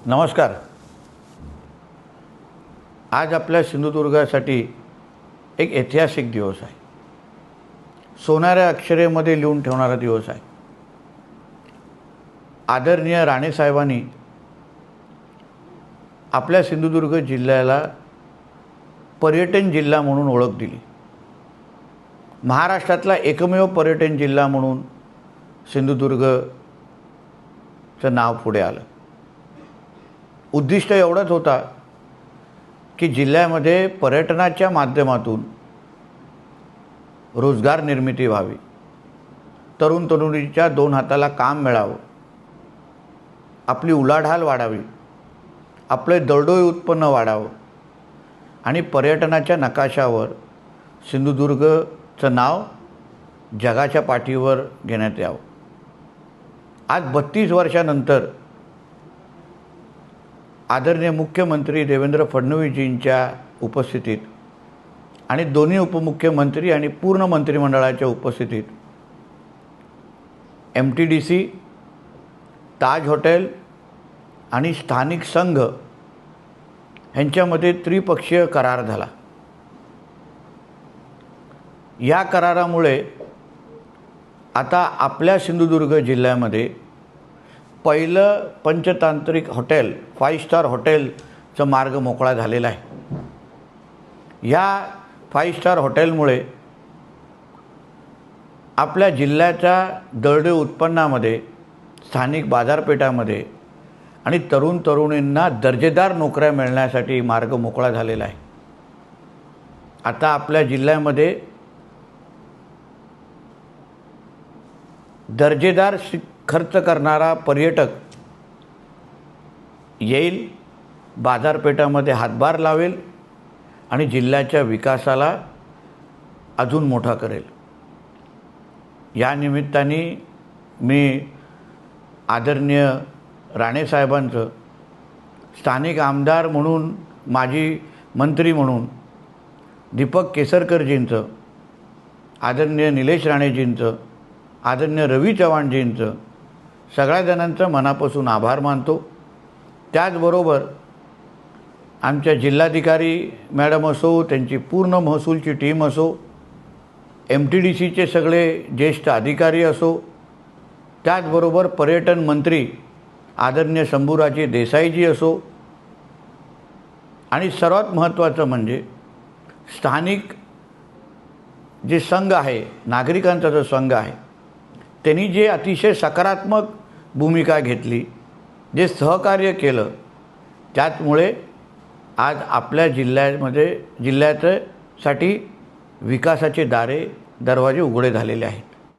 नमस्कार। आज आपल्या सिंधुदुर्गासाठी एक ऐतिहासिक दिवस आहे। सोनाऱ्या अक्षरेमध्ये लिहून ठेवणारा दिवस आहे। आदरणीय राणेसाहेबांनी आपल्या सिंधुदुर्ग जिल्ह्याला पर्यटन जिल्हा म्हणून ओळख दिली। महाराष्ट्रातला एकमेव पर्यटन जिल्हा म्हणून सिंधुदुर्गचं नाव पुढे आलं। उद्दिष्ट एवढंच होता की जिल्ह्यामध्ये पर्यटनाच्या माध्यमातून रोजगार निर्मिती व्हावी, तरुण तरुणीच्या दोन हाताला काम मिळावं, आपली उलाढाल वाढावी, आपले दरडोई उत्पन्न वाढावं आणि पर्यटनाच्या नकाशावर सिंधुदुर्गचं नाव जगाच्या पाठीवर घेण्यात यावं। आज 32 वर्षानंतर आदरणीय मुख्यमंत्री देवेंद्र फडणवीसजींच्या उपस्थितीत आणि दोन्ही उपमुख्यमंत्री आणि पूर्ण मंत्रिमंडळाच्या उपस्थितीत MTDC, ताज हॉटेल आणि स्थानिक संघ यांच्यामध्ये त्रिपक्षीय करार झाला। या करारामुळे आता आपल्या सिंधुदुर्ग जिल्ह्यामध्ये पहिलं पंचतांत्रिक हॉटेल 5 स्टार हॉटेलचा मार्ग मोकळा झालेला आहे। या 5 स्टार हॉटेलमुळे आपल्या जिल्ह्याच्या दरडोई उत्पन्नामध्ये, स्थानिक बाजारपेठामध्ये आणि तरुण तरुणींना दर्जेदार नोकऱ्या मिळण्यासाठी मार्ग मोकळा झालेला आहे। आता आपल्या जिल्ह्यामध्ये दर्जेदार खर्च करणारा पर्यटक येईल, बाजारपेठामध्ये हातभार लावेल आणि जिल्ह्याच्या विकासाला अजून मोठा करेल। या निमित्ताने मी आदरणीय राणेसाहेबांचं स्थानिक आमदार म्हणून, माजी मंत्री म्हणून दीपक केसरकरजींचं, आदरणीय निलेश राणेजींचं, आदरणीय रवी चव्हाणजींचं सगळ्या जणांचं मनापासून आभार मानतो। त्याचबरोबर आमच्या जिल्हाधिकारी मॅडम असो, त्यांची पूर्ण महसूलची टीम असो, MTDCचे सगळे ज्येष्ठ अधिकारी असो, त्याचबरोबर पर्यटन मंत्री आदरणीय शंभूराजे देसाईजी असो आणि सर्वात महत्त्वाचं म्हणजे स्थानिक जे संघ आहे, नागरिकांचा जो संघ आहे, त्यांनी जे अतिशय सकारात्मक भूमिका घेतली, जे सहकार्य केलं, त्यामुळे आज आपल्या जिल्ह्यासाठी विकासाचे दरवाजे उघडे झालेले आहेत।